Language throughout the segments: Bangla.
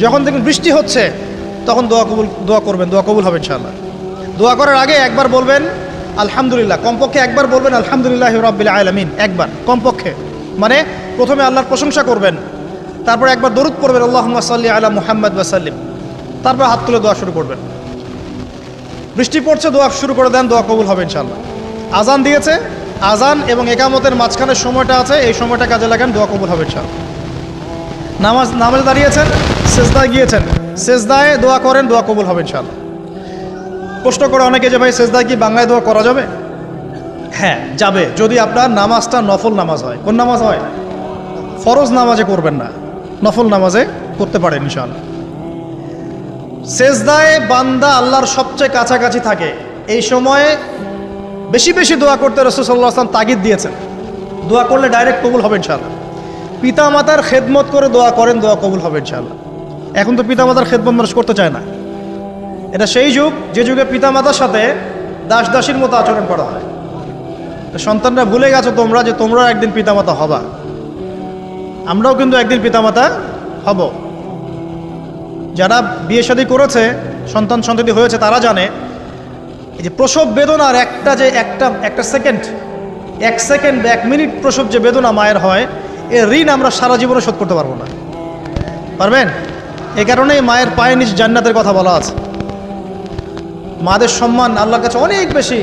যখন দেখবেন বৃষ্টি হচ্ছে তখন দোয়া করবেন, দোয়া কবুল হবে ইনশাআল্লাহ। দোয়া করার আগে একবার বলবেন আলহামদুলিল্লাহ, কমপক্ষে একবার বলবেন আলহামদুলিল্লাহ রাব্বিল আলামিন, একবার কমপক্ষে। মানে প্রথমে আল্লাহর প্রশংসা করবেন, তারপর একবার দরুদ পড়বেন আল্লাহুম্মা সাল্লি আলা মুহাম্মাদ ওয়া সাল্লিম, তারপর হাত তুলে দোয়া শুরু করবেন। বৃষ্টি পড়ছে, দোয়া শুরু করে দেন, দোয়া কবুল হবে ইনশাআল্লাহ। আজান দিয়েছে, আজান এবং একামতের মাঝখানের সময়টা আছে, এই সময়টা কাজে লাগান, দোয়া কবুল হবে ইনশাআল্লাহ। নামাজে দাঁড়িয়েছেন, সেজদায় গিয়েছেন, সেজদায় দোয়া করেন, দোয়া কবুল হবে ইনশাআল্লাহ। প্রশ্ন করে অনেকে যে ভাই সেজদায় কি বাংলায় দোয়া করা যাবে? হ্যাঁ যাবে, যদি আপনার নামাজটা নফল নামাজ হয়। কোন নামাজ হয়? ফরজ নামাজে করবেন না, নফল নামাজে করতে পারেন ইনশাআল্লাহ। সেজদায় বান্দা আল্লাহর সবচেয়ে কাছাকাছি থাকে, এই সময়ে বেশি বেশি দোয়া করতে রাসূল সাল্লাল্লাহু আলাইহি ওয়াসাল্লাম তাগিদ দিয়েছেন। দোয়া করলে ডাইরেক্ট কবুল হবে ইনশাআল্লাহ। পিতা মাতার খেদমত করে দোয়া করেন, দোয়া কবুল হবে ইনশাআল্লাহ। এখন তো পিতা মাতার খেদমত মানুষ করতে চায় না। এটা সেই যুগ যে যুগে পিতা মাতার সাথে দাস দাসীর মতো আচরণ করা হয়। তো সন্তানরা ভুলে গেছো তোমরা যে তোমরাও একদিন পিতামাতা হবা। আমরাও কিন্তু একদিন পিতামাতা হব। যারা বিয়ে শাদী করেছে, সন্তান সন্ততি হয়েছে, তারা জানে এই যে প্রসব বেদনার একটা সেকেন্ড, এক সেকেন্ড বা 1 মিনিট প্রসব যে বেদনা মায়ের হয়, এর ঋণ আমরা সারা জীবনে শোধ করতে পারবো না। পারবেন? এই কারণেই মায়ের পায়ের নিচে জান্নাতের কথা বলা আছে। মাদের সম্মান আল্লাহর কাছে অনেক বেশি,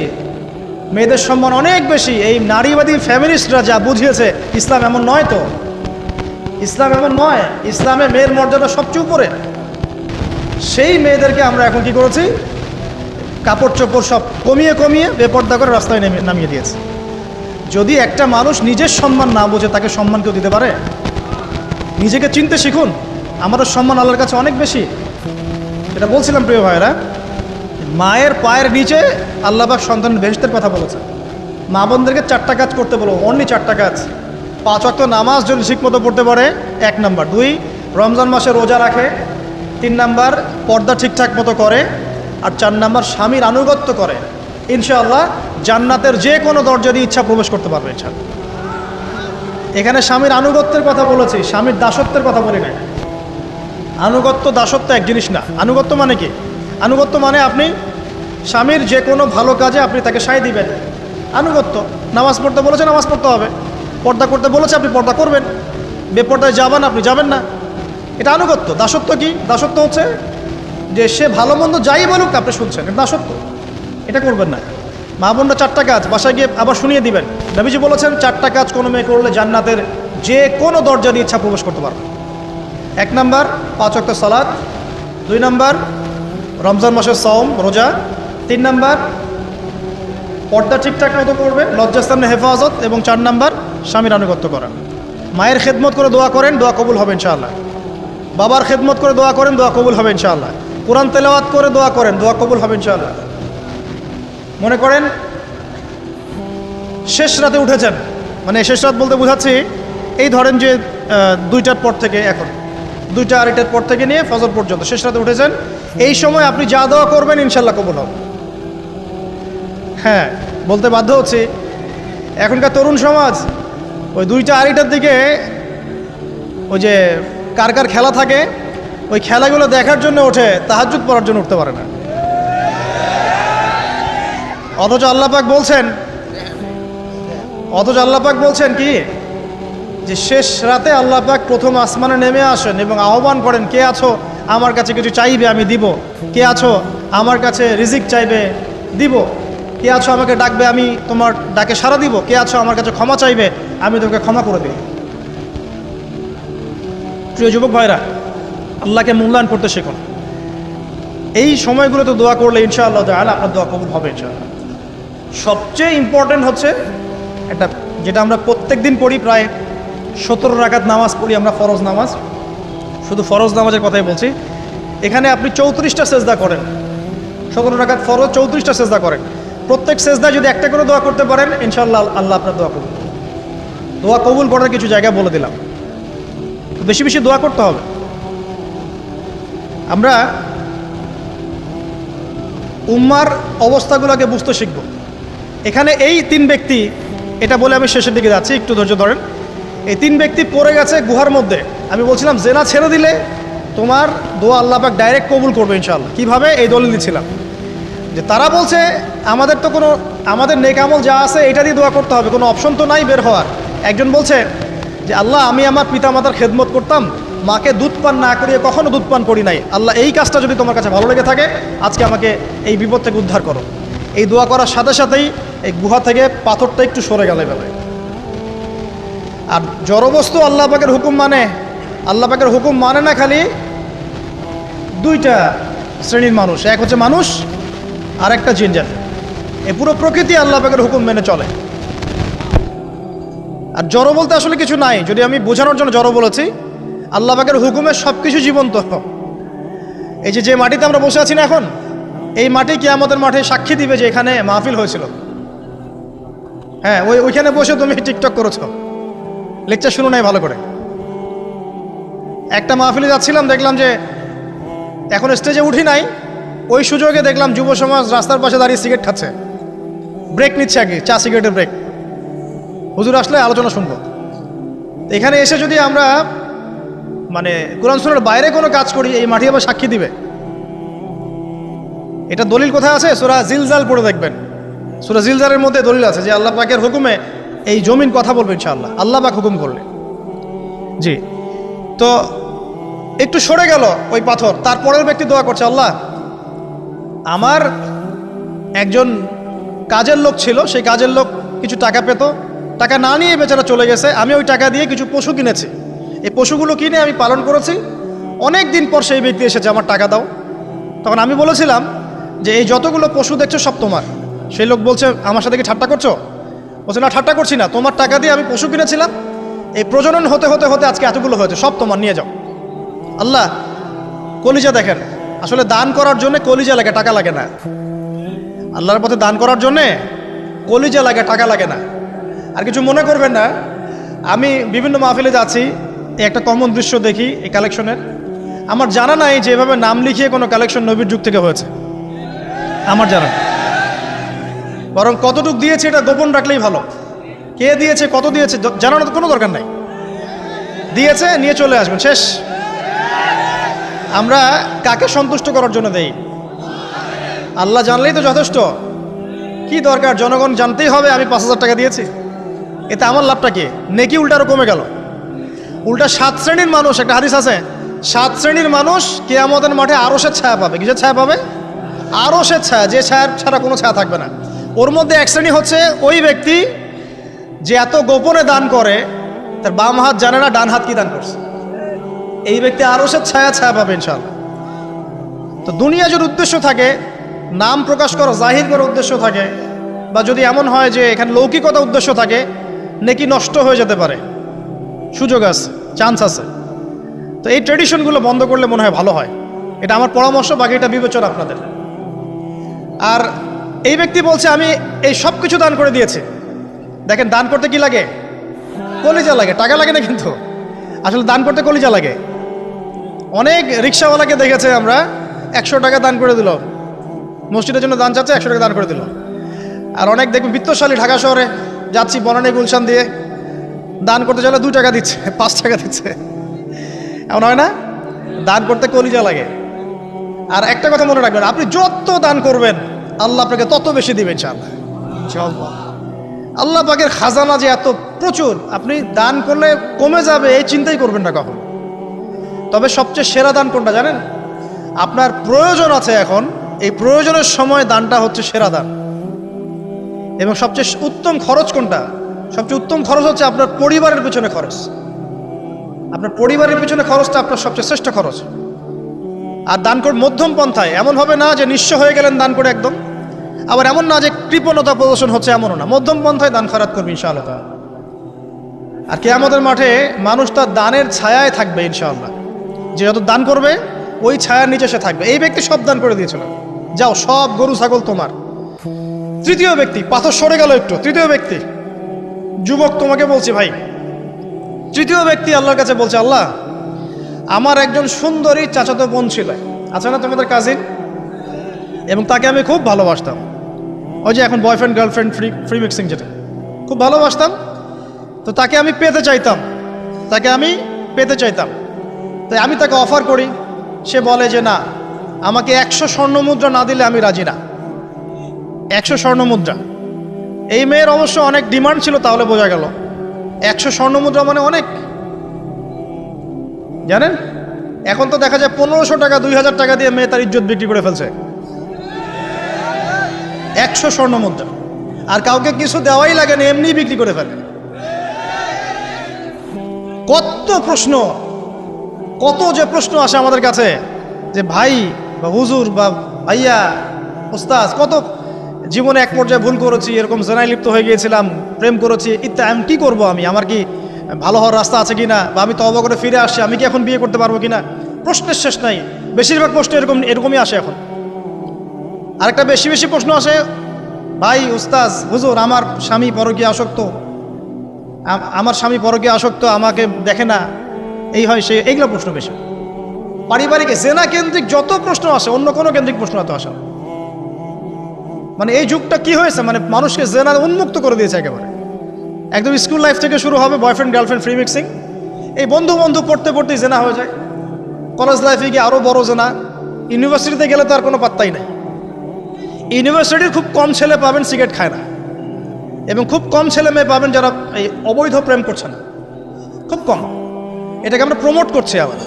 মেয়েদের সম্মান অনেক বেশি। এই নারীবাদী ফ্যামিলিস্টরা যা বুঝিয়েছে, ইসলাম এমন নয়। তো ইসলাম এমন নয়, ইসলামে মেয়ের মর্যাদা সবচেয়ে উপরে। সেই মেয়েদেরকে আমরা এখন কি করেছি? কাপড় চোপড় সব কমিয়ে কমিয়ে বেপর্দা করে রাস্তায় নামিয়ে দিয়েছে। যদি একটা মানুষ নিজের সম্মান না বোঝে, তাকে সম্মান কেউ দিতে পারে? নিজেকে চিনতে শিখুন। আমাদের সম্মান আল্লাহর কাছে অনেক বেশি। এটা বলছিলাম প্রিয় ভাইয়েরা, মায়ের পায়ের নিচে আল্লাহ পাক সন্তানের বেহেশতের কথা বলেছে। মা বোনদেরকে 4টা কাজ করতে বলো, অনলি 4টা কাজ। 5 ওয়াক্ত নামাজ যদি ঠিকমতো পড়তে পারে, 1 নাম্বার। 2, রমজান মাসে রোজা রাখে। 3 নাম্বার, পর্দা ঠিকঠাক মতো করে। আর 4 নাম্বার, স্বামীর আনুগত্য করে। ইনশাআল্লাহ জান্নাতের যে কোনো দরজা দিয়ে ইচ্ছা প্রবেশ করতে পারবে ইনশাআল্লাহ। এখানে স্বামীর আনুগত্যের কথা বলেছি, স্বামীর দাসত্বের কথা বলি নাই। আনুগত্য দাসত্ব এক জিনিস না। আনুগত্য মানে কি? আনুগত্য মানে আপনি স্বামীর যে কোনো ভালো কাজে আপনি তাকে সায় দিবেন, আনুগত্য। নামাজ পড়তে বলেছে, নামাজ পড়তে হবে। পর্দা করতে বলেছে, আপনি পর্দা করবেন। বেপর্দায় যাবেন, আপনি যাবেন না। এটা আনুগত্য। দাসত্ব কি? দাসত্ব হচ্ছে যে সে ভালো মন্দ যাই বলুক আপনি শুনছেন, এটা দাসত্ব। এটা করবেন না। মা বোনরা 4টা কাজ বাসায় গিয়ে আবার শুনিয়ে দিবেন। নবীজি বলেছেন 4টা কাজ কোনো মেয়ে করলে জান্নাতের যে কোনো দরজা দিয়ে ইচ্ছা প্রবেশ করতে পারবে। 1 নাম্বার, 5 ওয়াক্ত সালাত। 2 নাম্বার, রমজান মাসের সওম রোজা। 3 নাম্বার, পর্দা ঠিকঠাক মতো করবে, লজ্জাস্থানের হেফাজত। এবং 4 নাম্বার, স্বামীর আনুগত্য করা। মায়ের খেদমত করে দোয়া করেন, দোয়া কবুল হবে ইনশাআল্লাহ। বাবার খেদমত করে দোয়া করেন, দোয়া কবুল হবে ইনশাআল্লাহ। কোরআন তেলাওয়াত করে দোয়া করেন, দোয়া কবুল হবে ইনশাআল্লাহ। মনে করেন শেষ রাতে উঠেছেন, মানে শেষ রাত বলতে বোঝাচ্ছি এই ধরেন যে 2টার পর থেকে, এখন 2টা 2:30টার পর থেকে নিয়ে ফজর পর্যন্ত শেষ রাতে উঠেছেন। এই সময় আপনি যা দোয়া করবেন ইনশাআল্লাহ কবুল হবে। হ্যাঁ, বলতে বাধ্য হচ্ছি, এখনকার তরুণ সমাজ ওই 2টা 2:30টার দিকে ওই যে কার কার খেলা থাকে, ওই খেলাগুলো দেখার জন্য ওঠে, তাহাজ্জুদ পড়ার জন্য উঠতে পারে না। অথচ আল্লাহ পাক বলছেন কি, যে শেষ রাতে আল্লাহ পাক প্রথম আসমানে নেমে আসেন এবং আহ্বান করেন, কে আছো আমার কাছে কিছু চাইবে আমি দিব, কে আছো আমার কাছে রিজিক চাইবে দিব, কে আছো আমাকে ডাকবে আমি তোমার ডাকে সাড়া দিব, কে আছো আমার কাছে ক্ষমা চাইবে আমি তোমাকে ক্ষমা করে দিব। প্রিয় যুবক ভাইরা, আল্লাহকে মূল্যায়ন করতে শিখুন। এই সময়গুলোতে দোয়া করলে ইনশাআল্লাহ তাআলা আপনার দোয়া কবুল হবে ইনশাআল্লাহ। সবচেয়ে ইম্পর্টেন্ট হচ্ছে এটা, যেটা আমরা প্রত্যেক দিন পড়ি, প্রায় 17 রাকাত নামাজ পড়ি আমরা, ফরজ নামাজ। শুধু ফরজ নামাজের কথাই বলছি। এখানে আপনি 34টা সেজদা করেন। 17 রাকাত ফরজ, 34টা সেজদা করেন। প্রত্যেক সেজদায় যদি একটা করে দোয়া করতে পারেন ইনশাআল্লাহ আল্লাহ আপনার দোয়া কবুল। দোয়া কবুল করার কিছু জায়গা বলে দিলাম। বেশি বেশি দোয়া করতে হবে। আমরা উম্মার অবস্থাগুলোকে বুঝতে শিখব। এখানে এই 3 ব্যক্তি, এটা বলে আমি শেষের দিকে যাচ্ছি, একটু ধৈর্য ধরেন। এই 3 ব্যক্তি পড়ে গেছে গুহার মধ্যে। আমি বলছিলাম জেনা ছেড়ে দিলে তোমার দোয়া আল্লাহ পাক ডাইরেক্ট কবুল করবে ইনশাআল্লাহ। কীভাবে? এই দলিল দিচ্ছিলাম যে তারা বলছে আমাদের তো কোনো আমাদের নেক আমল যা আছে এটা দিয়ে দোয়া করতে হবে, কোনো অপশন তো নাই বের হওয়ার। একজন বলছে যে আল্লাহ আমি আমার পিতামাতার খেদমত করতাম, মাকে দুধ পান না করিয়ে কখনো দুধ পান করি নাই, আল্লাহ এই কাজটা যদি তোমার কাছে ভালো লেগে থাকে আজকে আমাকে এই বিপদ থেকে উদ্ধার করো। এই দোয়া করার সাথে সাথেই এই গুহা থেকে পাথরটা একটু সরে গেল এভাবে। আর জড়বস্তু আল্লাহ পাকের হুকুম মানে, আল্লাহ পাকের হুকুম মানে না খালি দুইটা শ্রেণীর মানুষ, এক হচ্ছে মানুষ আর একটা জিন জাতি। এই পুরো প্রকৃতি আল্লাহ পাকের হুকুম মেনে চলে। আর জড় বলতে আসলে কিছু নাই, যদি আমি বোঝানোর জন্য জড় বলেছি, আল্লাহ পাকের হুকুমে সব কিছু জীবন্ত। এই যে মাটিতে আমরা বসে আছি না এখন, এই মাটি কিয়ামতের মাঠে সাক্ষী দিবে যে এখানে মাহফিল হয়েছিল। হ্যাঁ, ওইখানে বসে তুমি টিকটক করেছো, লেকচার শুনো নাই ভালো করে। একটা মাহফিলে যাচ্ছিলাম, দেখলাম যে এখন স্টেজে উঠি নাই, ওই সুযোগে দেখলাম যুব সমাজ রাস্তার পাশে দাঁড়িয়ে সিগারেট খাচ্ছে, ব্রেক নিচ্ছে আগে, চা সিগারেটের ব্রেক। হুজুর আসলে আলোচনা শুনবো। এখানে এসে যদি আমরা মানে কোরআন সুন্নাহর বাইরে কোনো কাজ করি, এই মাটি আবার সাক্ষী দিবে। এটা দলিল কোথায় আছে? সূরা জিলজাল পড়ে দেখবেন। সূরা জিলজালের মধ্যে দলিল আছে যে আল্লাহ পাকের হুকুমে এই জমিন কথা বলবে ইনশাআল্লাহ, আল্লাহ পাক হুকুম করলে। জি, তো একটু সরে গেল ওই পাথর। তারপরের ব্যক্তি দোয়া করছে, আল্লাহ আমার একজন কাজের লোক ছিল, সেই কাজের লোক কিছু টাকা পেত, টাকা না নিয়ে বেচারা চলে গেছে, আমি ওই টাকা দিয়ে কিছু পশু কিনেছি, এই পশুগুলো কিনে আমি পালন করেছি। অনেক দিন পর সেই ব্যক্তি এসেছে, আমার টাকা দাও। তখন আমি বলেছিলাম যে এই যতগুলো পশু দেখছো সব তোমার। সেই লোক বলছে, আমার সাথে কি ঠাট্টা করছো? বলছে না, ঠাট্টা করছি না, তোমার টাকা দিয়ে আমি পশু কিনেছিলাম, এই প্রজনন হতে হতে হতে আজকে এতগুলো হয়েছে, সব তোমার, নিয়ে যাও। আল্লাহ কলিজা দেখেন, আসলে দান করার জন্য কলিজা লাগে, টাকা লাগে না। আল্লাহর পথে দান করার জন্যে কলিজা লাগে, টাকা লাগে না। আর কিছু মনে করবেন না, আমি বিভিন্ন মাহফিলে যাচ্ছি, একটা কমন দৃশ্য দেখি এই কালেকশনের। আমার জানা নাই যে এভাবে নাম লিখিয়ে কোনো কালেকশন নবীর যুগ থেকে হয়েছে, আমার জানা। বরং কতটুক দিয়েছে এটা গোপন রাখলেই ভালো। কে দিয়েছে, কত দিয়েছে জানানোর কোনো দরকার নাই। দিয়েছে, নিয়ে চলে আসবেন, শেষ। আমরা কাকে সন্তুষ্ট করার জন্য দেই? আল্লাহ জানলেই তো যথেষ্ট। কি দরকার জনগণ জানতেই হবে আমি 5,000 টাকা দিয়েছি? এতে আমার লাভটা কি? নেকি উল্টা আরো কমে গেল। উল্টা 7 শ্রেণীর মানুষ, একটা হাদিস আছে, 7 শ্রেণীর মানুষ কিয়ামতের মাঠে আরশের ছায়া পাবে। কিসের ছায়া পাবে? আরশের ছায়া, যে ছায়া ছাড়া কোনো ছায়া থাকবে না। ওর মধ্যে এক শ্রেণী হচ্ছে ওই ব্যক্তি যে এত গোপনে দান করে, তার বাম হাত জানে না ডান হাত কি দান করছে। এই ব্যক্তি আরশের ছায়া পাবে ইনশাআল্লাহ। তো দুনিয়া যদি উদ্দেশ্য থাকে, নাম প্রকাশ করা, জাহির করার উদ্দেশ্য থাকে, বা যদি এমন হয় যে এখানে লৌকিকতা উদ্দেশ্য থাকে, নেকি নষ্ট হয়ে যেতে পারে, সুযোগ আছে, চান্স আছে। তো এই ট্রেডিশনগুলো বন্ধ করলে মনে হয় ভালো হয়। এটা আমার পরামর্শ, বাকি এটা বিবেচনা আপনাদের। আর এই ব্যক্তি বলছে আমি এই সব কিছু দান করে দিয়েছি। দেখেন, দান করতে কি লাগে? কলিজা লাগে, টাকা লাগে না কিন্তু। আসলে দান করতে কলিজা লাগে। অনেক রিক্সাওয়ালাকে দেখেছে আমরা, 100 টাকা দান করে দিল, মসজিদের জন্য দান চাচ্ছে, 100 টাকা দান করে দিল। আর অনেক দেখবেন বিত্তশালী, ঢাকা শহরে যাচ্ছি বনানী গুলশান দিয়ে, দান করতে চাইলে 2 টাকা দিচ্ছে, 5 টাকা দিচ্ছে। এমন হয় না? দান করতে কলিজা লাগে। আর একটা কথা মনে রাখবেন, আপনি যত দান করবেন আল্লাহ আপনাকে তত বেশি দিবেন ইনশাআল্লাহ। আল্লাহ পাকের খাজানা যে এত প্রচুর, আপনি দান করলে কমে যাবে এই চিন্তাই করবেন না কখন। তবে সবচেয়ে সেরা দান কোনটা জানেন? আপনার প্রয়োজন আছে এখন, এই প্রয়োজনের সময় দানটা হচ্ছে সেরা দান। এবং সবচেয়ে উত্তম খরচ কোনটা? সবচেয়ে উত্তম খরচ হচ্ছে আপনার পরিবারের পিছনে খরচ। আপনার পরিবারের পিছনে খরচটা আপনার সবচেয়ে শ্রেষ্ঠ খরচ। আর দান করে মধ্যম পন্থায়, এমন হবে না যে নিঃস্ব হয়ে গেলেন দান করে একদম, আবার এমন না যে কৃপণতা প্রদর্শন হচ্ছে, এমনও না। মধ্যম পন্থায় দান খয়রাত করবে ইনশাআল্লাহ। আর কিয়ামতের মাঠে মানুষ তার দানের ছায়ায় থাকবে ইনশাআল্লাহ। যে যত দান করবে ওই ছায়ার নিচে সে থাকবে। এই ব্যক্তি সব দান করে দিয়েছিল, যাও সব গরু ছাগল তোমার। তৃতীয় ব্যক্তি, পাথর সরে গেল একটু, তৃতীয় ব্যক্তি, যুবক তোমাকে বলছি ভাই, তৃতীয় ব্যক্তি আল্লাহর কাছে বলছে, আল্লাহ আমার একজন সুন্দরী চাচাতো বোন ছিল, আছে না তোমাদের কাজিন, এবং তাকে আমি খুব ভালোবাসতাম। ওই যে এখন বয়ফ্রেন্ড গার্লফ্রেন্ড ফ্রি মিক্সিং, যেটা খুব ভালোবাসতাম। তো তাকে আমি পেতে চাইতাম, তাই আমি তাকে অফার করি সে বলে যে না, আমাকে 100 স্বর্ণ মুদ্রা না দিলে আমি রাজি না। 100 স্বর্ণ মুদ্রা। এই মেয়ের অবশ্য অনেক ডিমান্ড ছিল, তাহলে বোঝা গেল 100 স্বর্ণ মুদ্রা মানে অনেক। জানেন, এখন তো দেখা যায় 1500 টাকা 2000 টাকা দিয়ে মেয়ে তার ইজ্জত বিক্রি করে ফেলছে। 100 স্বর্ণ মুদ্রা, আর কাউকে কিছু দেওয়াই লাগে না, এমনি বিক্রি করে ফেলে। কত প্রশ্ন, কত যে প্রশ্ন আসে আমাদের কাছে যে ভাই বা হুজুর বা ভাইয়া ওস্তাদ, কত জীবনে এক পর্যায়ে ভুল করেছি, এরকম জেনায় লিপ্ত হয়ে গিয়েছিলাম, প্রেম করেছি ইত্যাদি, আমি কী করবো, আমার কি ভালো হওয়ার রাস্তা আছে কিনা, বা আমি তওবা করে ফিরে আসছি, আমি কি এখন বিয়ে করতে পারবো কিনা। প্রশ্নের শেষ নাই। বেশিরভাগ প্রশ্ন এরকমই আসে এখন। আরেকটা বেশি বেশি প্রশ্ন আসে, ভাই উস্তাদ হুজুর, আমার স্বামী পরকীয়া আসক্ত, আমার স্বামী পরকীয়া আসক্ত, আমাকে দেখে না, এই হয় সে, এইগুলো প্রশ্ন বেশি। পারিবারিক জেনা কেন্দ্রিক যত প্রশ্ন আসে, অন্য কোনো কেন্দ্রিক প্রশ্ন এত আসে না। মানে এই যুগটা কি হয়েছে, মানে মানুষকে জেনা উন্মুক্ত করে দিয়েছে একেবারে। একদম স্কুল লাইফ থেকে শুরু হবে বয়ফ্রেন্ড গার্লফ্রেন্ড ফ্রি মিক্সিং, এই বন্ধু বন্ধু পড়তে পড়তেই জেনা হয়ে যায়। কলেজ লাইফে গিয়ে আরও বড় জেনা। ইউনিভার্সিটিতে গেলে তো আর কোনো পাত্তাই নাই। ইউনিভার্সিটির খুব কম ছেলে পাবেন সিগারেট খায় না, এবং খুব কম ছেলে মেয়ে পাবেন যারা এই অবৈধ প্রেম করছে না, খুব কম। এটাকে আমরা প্রমোট করছি আবার।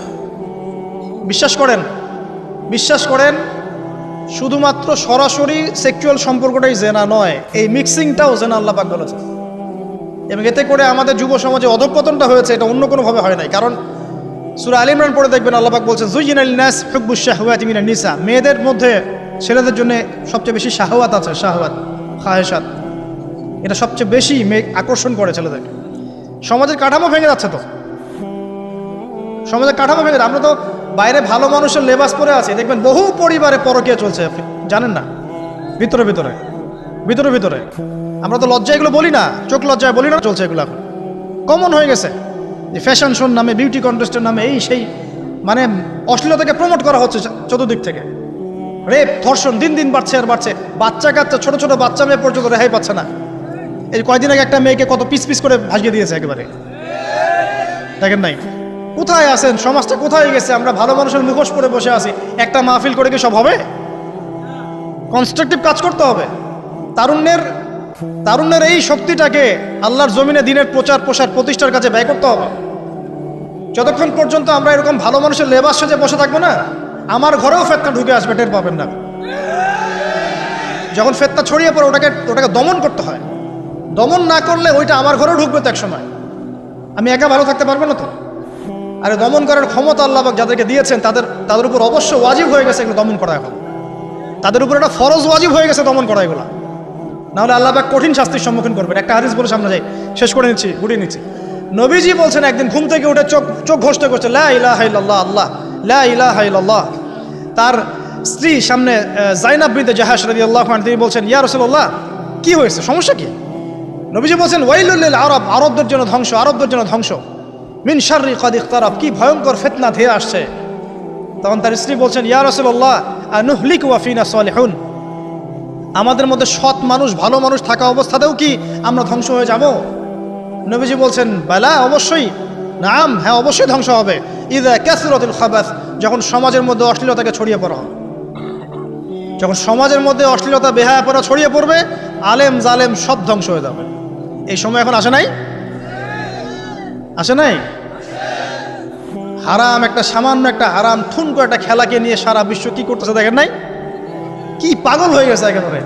বিশ্বাস করেন শুধুমাত্র সরাসরি সেক্সুয়াল সম্পর্কটাই জেনা নয়, এই মিক্সিংটাও জেনা আল্লাহ পাক বলেছে। এবং এতে করে আমাদের যুব সমাজে অধঃপতনটা হয়েছে, এটা অন্য কোনোভাবে হয় নাই। কারণ সূরা আলে ইমরান পড়ে দেখবেন আল্লাহ পাক বলছেন যুয়িনা লিন-নাস হুব্বুশ শাহওয়াতি মিনান নিসা, মেয়েদের মধ্যে ছেলেদের জন্য সবচেয়ে বেশি শাহওয়াত আছে, শাহওয়াত খায়েশাত, এটা সবচেয়ে বেশি আকর্ষণ করে ছেলেদেরকে। সমাজের কাঠামো ভেঙে যাচ্ছে তো, সমাজের কাঠামো ভেঙে। আমরা তো বাইরে ভালো মানুষের লেবাস পরে আছি, দেখবেন বহু পরিবারে পরকীয়া চলছে, জানেন না, ভিতরে ভিতরে ভিতরে ভিতরে। আমরা তো লজ্জা এগুলো বলি না, চোখ লজ্জায় বলি না, চলছে এগুলো এখন কমন হয়ে গেছে। যে ফ্যাশন শোর নামে, বিউটি কন্টেস্টের নামে, এই সেই, মানে অশ্লীলতাকে প্রমোট করা হচ্ছে চতুর্দিক থেকে। রেপ ধর্ষণ দিন দিন বাড়ছে আর বাড়ছে। বাচ্চা কাচ্চা, ছোট ছোট বাচ্চা মেয়ে পর্যন্ত রেহাই পাচ্ছে না। এই কয়দিন আগে একটা মেয়েকে কত পিস পিস করে ভাসিয়ে দিয়েছে একেবারে, দেখেন নাই? কোথায় আছেন? সমাজটা কোথায় গেছে? আমরা ভালো মানুষের মুখোশ পরে বসে আছি। একটা মাহফিল করে কি সব হবে? কনস্ট্রাকটিভ কাজ করতে হবে। তারুণ্যের এই শক্তিটাকে আল্লাহর জমিনে দিনের প্রচার প্রসার প্রতিষ্ঠার কাছে ব্যয় করতে হবে। যতক্ষণ পর্যন্ত আমরা এরকম ভালো মানুষের লেবাস সেজে বসে থাকবো না, আমার ঘরেও ফেতনা ঢুকে আসবে, টের পাবেন না। যখন ফেতনা ছড়িয়ে পড়ে ওটাকে দমন করতে হয়। দমন না করলে ওইটা আমার ঘরেও ঢুকবে তো এক সময়। আমি একা ভালো থাকতে পারবো না তো। আরে দমন করার ক্ষমতা আল্লাহ পাক যাদেরকে দিয়েছেন তাদের উপর অবশ্য ওয়াজিব হয়ে গেছে এগুলো দমন করা। এখন তাদের উপর একটা ফরজ ওয়াজিব হয়ে গেছে দমন করা এগুলো, নাহলে আল্লাহ পাক কঠিন শাস্তির সম্মুখীন করবেন। একটা হাদিস বলে সামনে যাই, শেষ করে গুটিয়ে নিচ্ছি। নবীজি বলছেন একদিন ঘুম থেকে উঠে চোখ ঘষতে করছে লা ইলাহা ইল্লাল্লাহ, আল্লাহ লা ইলাহা ইল্লাল্লাহ। তার স্ত্রী সামনে যায়নাব বিনতে জাহাশ রাদিয়াল্লাহু আনহা, তিনি বলছেন ইয়া রাসূলুল্লাহ, কি হয়েছে, সমস্যা কি? নবীজি বলছেন ওয়াইলুল লিল আরব, আরবদের জন্য ধ্বংস, আরবদের জন্য ধ্বংস। মিন শাররি কাদ ইখতারাব, কি ভয়ঙ্কর ফিতনা ধেয়ে আসছে। তখন তার স্ত্রী বলছেন ইয়া রাসূলুল্লাহ আনুহলিকু ওয়া ফিনা সালিহুন, আমাদের মধ্যে সৎ মানুষ ভালো মানুষ থাকা অবস্থাতেও কি আমরা ধ্বংস হয়ে যাব? নবীজি বলছেন বালা, অবশ্যই, নাম, হ্যাঁ অবশ্যই ধ্বংস হবে। ইযা কাসরাতুল খাবাস, যখন সমাজের মধ্যে অশ্লীলতাকে ছড়িয়ে পড়া হবে। যখন সমাজের মধ্যে অশ্লীলতা বেহায়াপনা ছড়িয়ে পড়বে, আলেম জালেম সব ধ্বংস হয়ে যাবে। এই সময় এখন আসে নাই? আসে নাই? হারাম, একটা সামান্য একটা হারাম ঠুনকো একটা খেলাকে নিয়ে সারা বিশ্ব কি করতেছে দেখেন নাই? কি পাগল হয়ে গেছে একেবারে।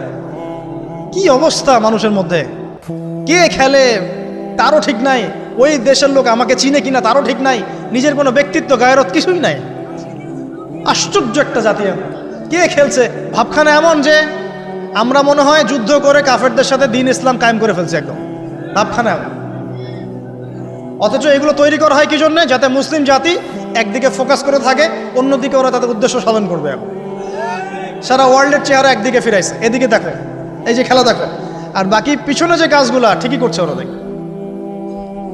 কি অবস্থা মানুষের মধ্যে, কে খেলে তারও ঠিক নাই, ওই দেশের লোক আমাকে চিনে কিনা তারও ঠিক নাই, নিজের কোনো ব্যক্তিত্ব গায়রত কিছুই নাই। আশ্চর্য একটা জাতি। কে খেলছে? ভাবখানা এমন যে আমরা মনে হয় যুদ্ধ করে কাফেরদের সাথে দ্বীন ইসলাম কায়েম করে ফেলছে, একদম ভাবখানা এমন। অথচ এগুলো তৈরি করা হয় কি জন্য? যাতে মুসলিম জাতি একদিকে ফোকাস করে থাকে, অন্যদিকে ওরা তাদের উদ্দেশ্য সাধন করবে। এখন সারা ওয়ার্ল্ডের চেহারা একদিকে ফিরাইছে, এদিকে দেখো, এই যে খেলা দেখো, আর বাকি পিছনে যে কাজগুলা ঠিকই করছে ওরা। দেখ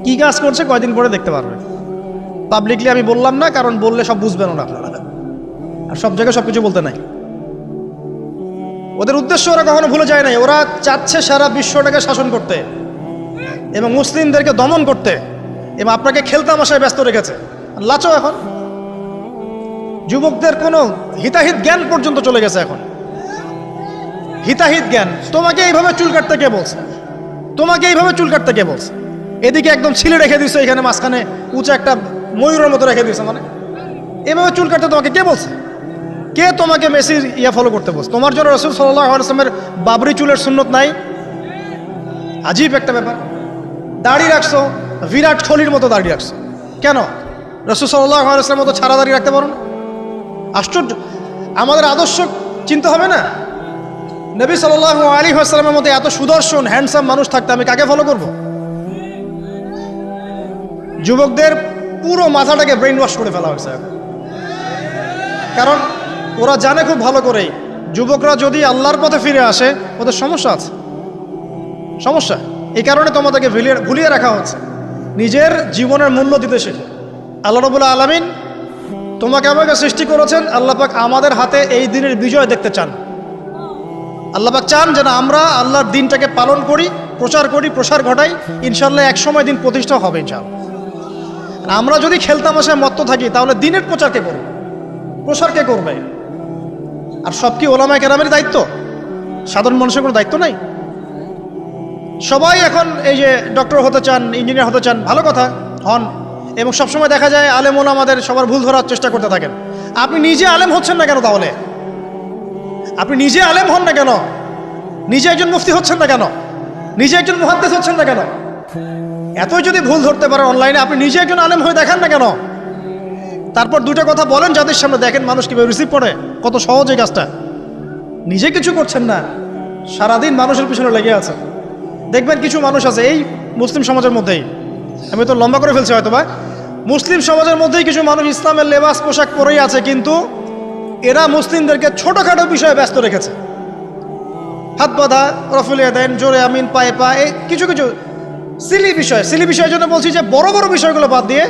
কি কাজ করছে, কয়দিন পরে দেখতে পারবে। পাবলিকলি আমি বললাম না, কারণ বললে সব বুঝবেন না আপনারা, আর সব জায়গায় সবকিছু বলতে নাই। ওদের উদ্দেশ্য ওরা কখনো ভুলে যায় নাই। ওরা চাচ্ছে সারা বিশ্বটাকে শাসন করতে এবং মুসলিমদেরকে দমন করতে, এবং আপনাকে খেলতামাশায় ব্যস্ত রেখেছে। লাচো এখন যুবকদের কোনো হিতাহিত জ্ঞান পর্যন্ত চলে গেছে এখন। হিতাহিত জ্ঞান, তোমাকে এইভাবে চুল কাটতে কে বলছে? তোমাকে এইভাবে চুল কাটতে কে বলছে? এদিকে একদম ছিলে রেখে দিছো, এখানে মাঝখানে উঁচা একটা ময়ূরের মতো রেখে দিছো, মানে এভাবে চুল কাটতে তোমাকে কে বলছে? কে তোমাকে মেসির ফলো করতে বলছে? তোমার জন্য রাসূল সাল্লাল্লাহু আলাইহি ওয়াসাল্লামের বাবরি চুলের সুন্নত নাই? আজীব একটা ব্যাপার। দাড়ি রাখছো, বিরাট কোহলির মতো দাড়ি রাখছো, কেন? রাসূল সাল্লাল্লাহু আলাইহি ওয়াসাল্লামের মতো ছাড়া দাড়ি রাখতে পারো না? আশ্চর্য। আমাদের আদর্শ চিন্তা হবে না? নবী সাল্লাল্লাহু আলাইহি ওয়াসাল্লামের মতো এত সুদর্শন হ্যান্ডসাম মানুষ থাকতে আমি কাকে ফলো করব? যুবকদের পুরো মাথাটাকে ব্রেইন ওয়াশ করে ফেলা হয়েছে, কারণ ওরা জানে খুব ভালো করেই যুবকরা যদি আল্লাহর পথে ফিরে আসে ওদের সমস্যা আছে, সমস্যা। এই কারণে তোমাদেরকে ভুলিয়ে রাখা হচ্ছে নিজের জীবনের মূল্য দিতে শেখে। আল্লাহ রাব্বুল আলামিন তোমাকে আমাকে সৃষ্টি করেছেন, আল্লাহ পাক আমাদের হাতে এই দিনের বিজয় দেখতে চান। আল্লাহ পাক চান যেন আমরা আল্লাহর দিনটাকে পালন করি, প্রচার করি, প্রসার ঘটাই। ইনশাআল্লাহ এক সময় দিন প্রতিষ্ঠা হবে ইনশাআল্লাহ। আমরা যদি খেলতামাশায় মত্ত থাকি তাহলে দিনের প্রচার কে করবে? প্রসার কে করবে? আর সব কি ওলামায়ে কেরামের দায়িত্ব? সাধারণ মানুষের কোনো দায়িত্ব নাই? সবাই এখন এই যে ডক্টর হতে চান, ইঞ্জিনিয়ার হতে চান, ভালো কথা, হন। এবং সবসময় দেখা যায় আলেম ওলামাদের সবার ভুল ধরার চেষ্টা করতে থাকেন। আপনি নিজে আলেম হচ্ছেন না কেন? তাহলে আপনি নিজে আলেম হন না কেন? নিজে একজন মুফতি হচ্ছেন না কেন? নিজে একজন মুহাদ্দিস হচ্ছেন না কেন? এতই যদি ভুল ধরতে পারেন অনলাইনে, আপনি নিজে একজন আলেম হয়ে দেখান না কেন? তারপর দুটো কথা বলেন যাদের সামনে, দেখেন মানুষ কিভাবে রিসিভ করে। কত সহজ এই কাজটা। নিজে কিছু করছেন না, সারাদিন মানুষের পিছনে লেগে আছে। দেখবেন কিছু মানুষ আছে এই মুসলিম সমাজের মধ্যেই, আমি তো লম্বা করে ফেলছি হয়তো বা, মুসলিম সমাজের মধ্যেই কিছু মানুষ ইসলামের লেবাস পোশাক পরেই আছে, কিন্তু এরা মুসলিমদেরকে ছোটোখাটো বিষয়ে ব্যস্ত রেখেছে। হাত বাঁধা, রফুলিয়া দেন, জোরে আমিন, পায়ে পা, এই কিছু কিছু সিলি বিষয়ের জন্য বলছি যে বড় বড় বিষয়গুলো বাদ দিয়ে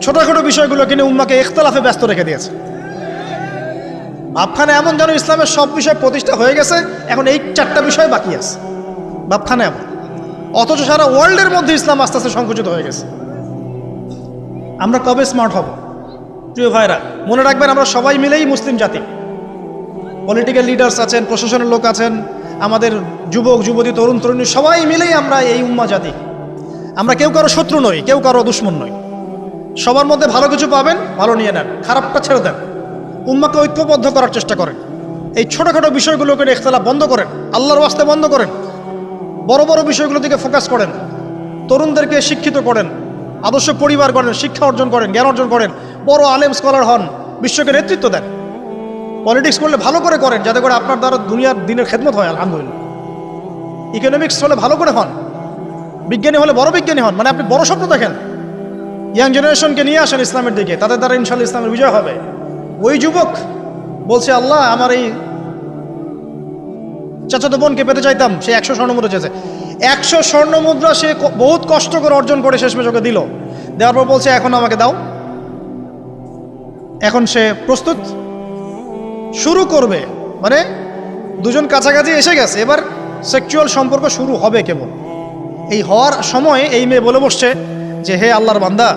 ছোটোখাটো বিষয়গুলো কিনে উম্মাকে ইখতিলাফে ব্যস্ত রেখে দিয়েছে। ভাবখানে এমন যেন ইসলামের সব বিষয় প্রতিষ্ঠা হয়ে গেছে, এখন এই 4টা বিষয় বাকি আছে ভাবখানে এমন। অথচ সারা ওয়ার্ল্ডের মধ্যে ইসলাম আস্তে আস্তে সংকুচিত হয়ে গেছে। আমরা কবে স্মার্ট হব? প্রিয় ভাইরা, মনে রাখবেন আমরা সবাই মিলেই মুসলিম জাতি। পলিটিক্যাল লিডার্স আছেন, প্রশাসনের লোক আছেন, আমাদের যুবক যুবতী, তরুণ তরুণী, সবাই মিলেই আমরা এই উম্মা জাতি। আমরা কেউ কারো শত্রু নই, কেউ কারো দুশ্মন নই। সবার মধ্যে ভালো কিছু পাবেন, ভালো নিয়ে নেন, খারাপটা ছেড়ে দেন। উম্মাকে ঐক্যবদ্ধ করার চেষ্টা করেন। এই ছোটোখাটো বিষয়গুলোকে ইখতিলাফ বন্ধ করেন, আল্লাহর ওয়াস্তে বন্ধ করেন। বড় বড় বিষয়গুলোর দিকে ফোকাস করেন, তরুণদেরকে শিক্ষিত করেন, আদর্শ পরিবার করেন, শিক্ষা অর্জন করেন, জ্ঞান অর্জন করেন, বড় আলেম স্কলার হন, বিশ্বকে নেতৃত্ব দেন। পলিটিক্স করলে ভালো করে করেন, যাতে করে আপনার দ্বারা দুনিয়ার দিনের খেদমত হয়, আলহামদুলিল্লাহ। ইকোনমিক্স হলে ভালো করে হন, বিজ্ঞানী হলে বড় বিজ্ঞানী হন, মানে আপনি বড় স্বপ্ন দেখেন। ইয়াং জেনারেশনকে নিয়ে আসেন ইসলামের দিকে, তাদের দ্বারা ইনশাআল্লাহ ইসলামের বিজয় হবে। ওই যুবক বলছে, আল্লাহ আমার এই চাচাতো বোনকে পেতে চাইতাম, সে 100 স্বর্ণমুদ্রা চেয়েছে। 100 স্বর্ণমুদ্রা সে বহুত কষ্ট করে অর্জন করে শেষমেশ ওকে দিল। দেওয়ার পর বলছে, এখন আমাকে দাও। এখন সে প্রস্তুত, শুরু করবে, মানে দুজন কাছাকাছি এসে গেছে, এবার সেক্সুয়াল সম্পর্ক শুরু হবে কেবল। এই হওয়ার সময় এই মেয়ে বলে বসছে যে, হে আল্লাহর বান্দা,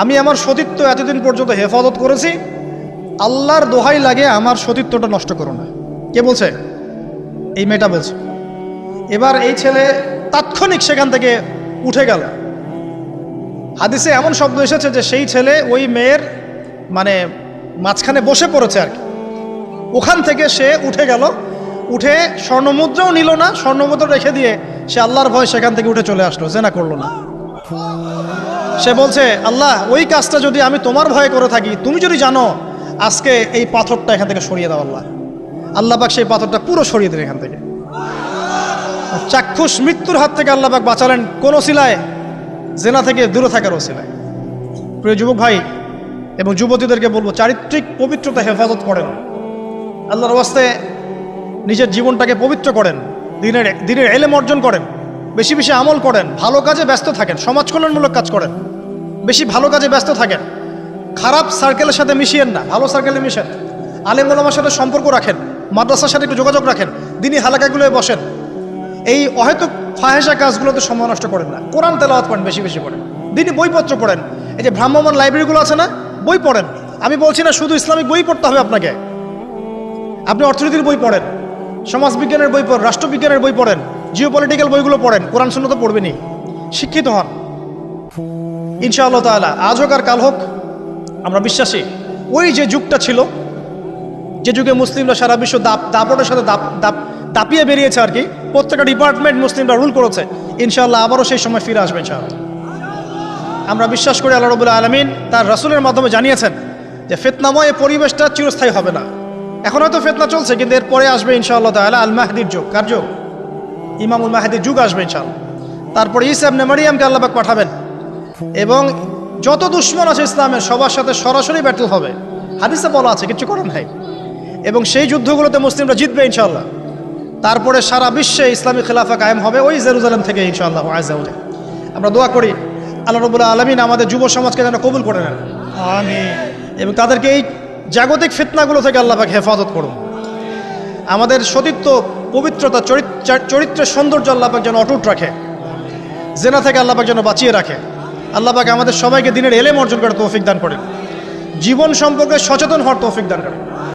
আমি আমার সতীত্ব এতদিন পর্যন্ত হেফাজত করেছি, আল্লাহর দোহাই লাগে আমার সতীত্বটা নষ্ট করো না। কে বলছে? এই মেয়েটা বলছে। এবার এই ছেলে তাৎক্ষণিক সেখান থেকে উঠে গেল। হাদিসে এমন শব্দ এসেছে যে সেই ছেলে ওই মেয়ের মানে মাঝখানে বসে পড়েছে আর কি। ওখান থেকে সে উঠে গেল, উঠে স্বর্ণমুদ্রাও নিল না, স্বর্ণমুদ্রা রেখে দিয়ে সে আল্লাহর ভয় সেখান থেকে উঠে চলে আসলো, জেনা করলো না। সে বলছে, আল্লাহ ওই কাজটা যদি আমি তোমার ভয়ে করে থাকি, তুমি যদি জানো, আজকে এই পাথরটা এখান থেকে সরিয়ে দাও আল্লাহ। আল্লাহ পাক সেই পাথরটা পুরো সরিয়ে দিলেন এখান থেকে। চাক্ষুষ মৃত্যুর হাত থেকে আল্লাহ পাক বাঁচালেন কোন ওসিলায়? জেনা থেকে দূরে থাকার ওসিলায়। প্রিয় যুবক ভাই এবং যুবতীদেরকে বলবো, চারিত্রিক পবিত্রতা হেফাজত করেন, আল্লাহর ওয়াস্তে নিজের জীবনটাকে পবিত্র করেন, দিনের ইলম অর্জন করেন, বেশি বেশি আমল করেন, ভালো কাজে ব্যস্ত থাকেন, সমাজ কল্যাণমূলক কাজ করেন, বেশি ভালো কাজে ব্যস্ত থাকেন। খারাপ সার্কেলের সাথে মিশিয়েন না, ভালো সার্কেলে মিশেন। আলেম ওলামার সাথে সম্পর্ক রাখেন, মাদ্রাসার সাথে একটু যোগাযোগ রাখেন, দিনী হালাকাগুলোয় বসেন। এই অহেতুক ফাহেসা কাজগুলোতে সময় নষ্ট করেন না। কোরআন তেলাওয়াত করেন, বেশি বেশি করেন, দিনী বইপত্র পড়েন। এই যে ভ্রাম্যমাণ লাইব্রেরিগুলো আছে না, বই পড়েন। আমি বলছি না শুধু ইসলামিক বই পড়তে হবে আপনাকে, আপনি অর্থনীতির বই পড়েন, সমাজবিজ্ঞানের বই পড়েন, রাষ্ট্রবিজ্ঞানের বই পড়েন, জিওপলিটিক্যাল বইগুলো পড়েন, কোরআন সুন্নাহ তো পড়বেনই, শিক্ষিত হন ইনশাআল্লাহ তাআলা। আজ হোক আর কাল হোক আমরা বিশ্বাসী ওই যে যুগটা ছিল, যে যুগে মুসলিমরা সারা বিশ্ব দাপটের সাথে দাপিয়ে বেরিয়েছে আর কি, প্রত্যেকটা ডিপার্টমেন্ট মুসলিমরা রুল করেছে, ইনশাআল্লাহ আবারও সেই সময় ফিরে আসবে ইনশাআল্লাহ। আমরা বিশ্বাস করি আল্লাহ রাব্বুল আলামিন তার রাসূলের মাধ্যমে জানিয়েছেন যে ফিতনাময় এই পরিবেশটা চিরস্থায়ী হবে না। এখন হয়তো ফিতনা চলছে, কিন্তু এরপরে আসবে ইনশাআল্লাহ তাআলা আল মাহদির যুগ। কার যুগ? ইমামুল মাহদির যুগ আসবে ইনশাআল্লাহ। তারপরে ঈসা ইবনে মারইয়ামকে আল্লাহ পাক পাঠাবেন এবং যত দুশমন আছে ইসলামের সবার সাথে সরাসরি ব্যাটল হবে, হাদিসে বলা আছে, কিছু করেন নাই। এবং সেই যুদ্ধগুলোতে মুসলিমরা জিতবে ইনশাআল্লাহ। তারপরে সারা বিশ্বে ইসলামী খেলাফা কায়েম হবে ওই জেরুজালেম থেকে ইনশাআল্লাহ আযজা ওয়া জাল। আমরা দোয়া করি আল্লাহ রাব্বুল আলামিন আমাদের যুব সমাজকে যেন কবুল করে নেন, আমিন। এবং তাদেরকে এই জাগতিক ফিতনাগুলো থেকে আল্লাহ পাক হেফাজত করুন। আমাদের সতীত্ব, পবিত্রতা, চরিত্রের সৌন্দর্য আল্লাহ পাক যেন অটুট রাখে, জেনা থেকে আল্লাহ পাক যেন বাঁচিয়ে রাখে। আল্লাহ পাক আমাদের সবাইকে দিনের এলেম অর্জন করে তৌফিক দান করেন, জীবন সম্পর্কে সচেতন হওয়ার তৌফিক দান করেন।